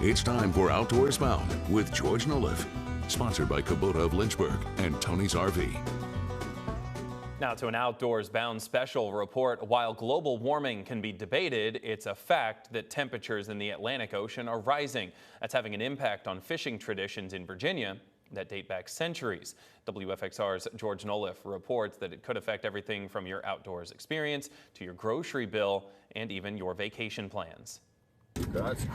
It's time for Outdoors Bound with George Noliff, sponsored by Kubota of Lynchburg and Tony's RV. Now to an Outdoors Bound special report. While global warming can be debated, it's a fact that temperatures in the Atlantic Ocean are rising. That's having an impact on fishing traditions in Virginia that date back centuries. WFXR's George Noliff reports that it could affect everything from your outdoors experience to your grocery bill and even your vacation plans. Gotcha.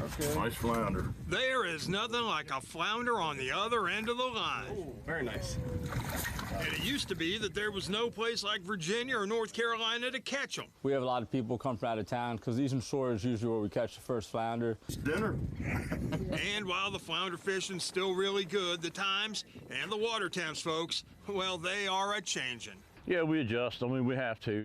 Okay. Nice flounder. There is nothing like a flounder on the other end of the line. Oh, very nice. And it used to be that there was no place like Virginia or North Carolina to catch them. We have a lot of people come from out of town because Eastern Shore is usually where we catch the first flounder. It's dinner. And while the flounder fishing's still really good, the times and the water temps, folks, well, they are a-changing. Yeah, we adjust. I mean, we have to.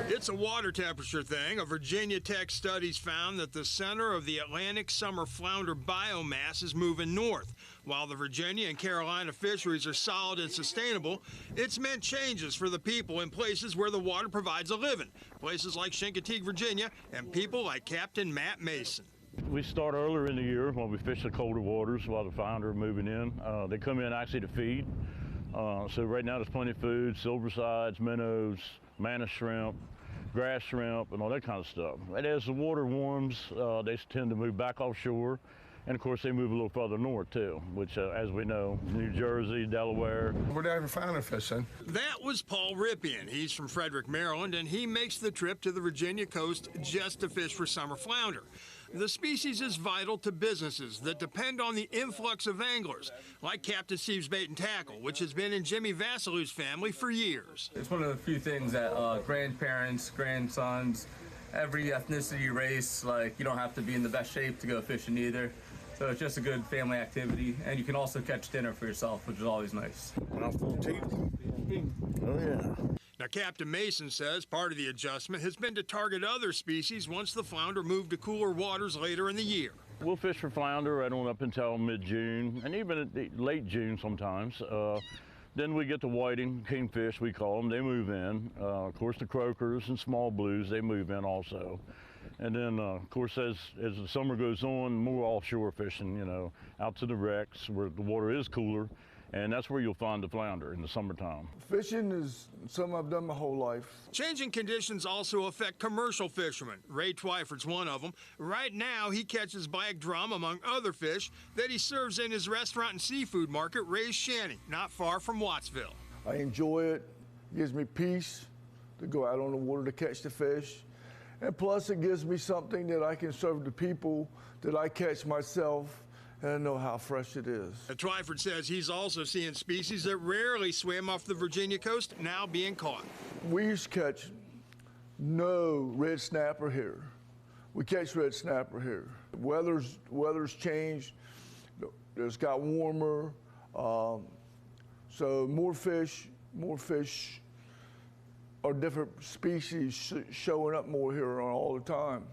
It's a water temperature thing. A Virginia Tech studies found that the center of the Atlantic summer flounder biomass is moving north. While the Virginia and Carolina fisheries are solid and sustainable, it's meant changes for the people in places where the water provides a living. Places like Chincoteague, Virginia, and people like Captain Matt Mason. We start earlier in the year when we fish the colder waters while the flounder are moving in. They come in actually to feed. So right now there's plenty of food, silversides, minnows, manna shrimp, grass shrimp, and all that kind of stuff. And as the water warms, they tend to move back offshore. And of course they move a little further north too, which as we know, New Jersey, Delaware. We're down flounder fishing. That was Paul Rippian. He's from Frederick, Maryland, and he makes the trip to the Virginia coast just to fish for summer flounder. The species is vital to businesses that depend on the influx of anglers, like Captain Steve's Bait and Tackle, which has been in Jimmy Vassilou's family for years. It's one of the few things that grandparents, grandsons, every ethnicity, race, like you don't have to be in the best shape to go fishing either. So it's just a good family activity, and you can also catch dinner for yourself, which is always nice. Mouthful of teeth. Oh yeah. Now, Captain Mason says part of the adjustment has been to target other species once the flounder moved to cooler waters later in the year. We'll fish for flounder right on up until mid-June, and even at late June sometimes. Then we get the whiting, kingfish we call them, they move in. Of course the croakers and small blues, they move in also. And then of course as the summer goes on, more offshore fishing, you know, out to the wrecks where the water is cooler. And that's where you'll find the flounder in the summertime. Fishing is something I've done my whole life. Changing conditions also affect commercial fishermen. Ray Twyford's one of them. Right now, he catches black drum, among other fish, that he serves in his restaurant and seafood market, Ray's Shanty, not far from Wattsville. I enjoy it. It gives me peace to go out on the water to catch the fish. And plus, it gives me something that I can serve the people that I catch myself, and I know how fresh it is. Twyford says he's also seeing species that rarely swim off the Virginia coast now being caught. We used to catch no red snapper here. We catch red snapper here. Weather's changed. It's got warmer. So more fish or different species showing up more here all the time.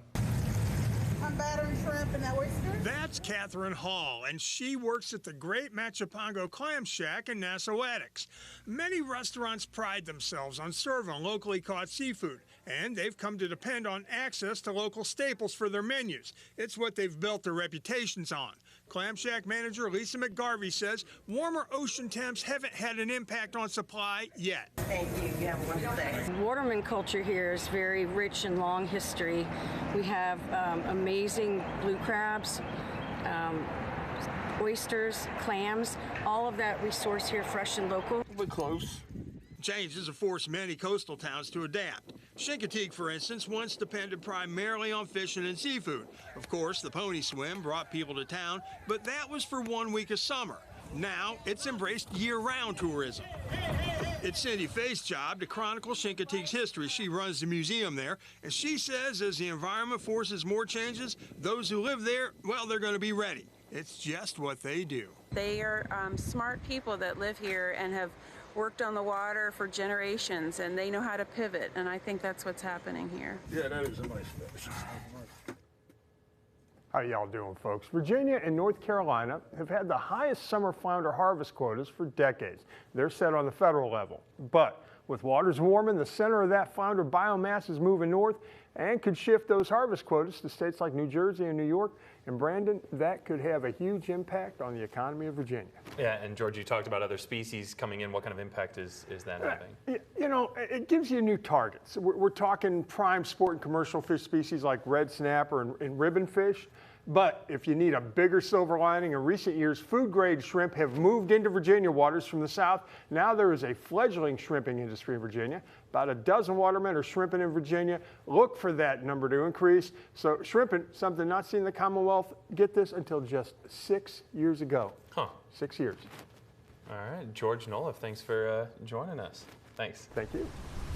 I'm battering shrimp and oysters. That's Catherine Hall, and she works at the Great Machipongo Clam Shack in Nassauatics. Many restaurants pride themselves on serving locally caught seafood, and they've come to depend on access to local staples for their menus. It's what they've built their reputations on. Clam Shack manager Lisa McGarvey says warmer ocean temps haven't had an impact on supply yet. Thank you. You have a wonderful day. Waterman culture here is very rich and long history. We have amazing blue crabs, oysters, clams, all of that we source here fresh and local. We're close. Changes have forced many coastal towns to adapt. Chincoteague, for instance, once depended primarily on fishing and seafood. Of course, the pony swim brought people to town, but that was for 1 week of summer. Now, it's embraced year-round tourism. It's Cindy Faye's job to chronicle Chincoteague's history. She runs the museum there, and she says as the environment forces more changes, those who live there, well, they're going to be ready. It's just what they do. They are smart people that live here and have worked on the water for generations, and they know how to pivot, and I think that's what's happening here. Yeah, that is a nice fish. How y'all doing, folks? Virginia and North Carolina have had the highest summer flounder harvest quotas for decades. They're set on the federal level. But With waters warming, the center of that flounder biomass is moving north and could shift those harvest quotas to states like New Jersey and New York. And Brandon, that could have a huge impact on the economy of Virginia. Yeah, and George, you talked about other species coming in. What kind of impact is that having? You know, it gives you new targets. We're talking prime sport and commercial fish species like red snapper and ribbon fish. But if you need a bigger silver lining, in recent years, food-grade shrimp have moved into Virginia waters from the south. Now there is a fledgling shrimping industry in Virginia. About a dozen watermen are shrimping in Virginia. Look for that number to increase. So shrimping, something not seen in the Commonwealth, get this, until just 6 years ago. 6 years. All right, George Noliff, thanks for joining us. Thanks. Thank you.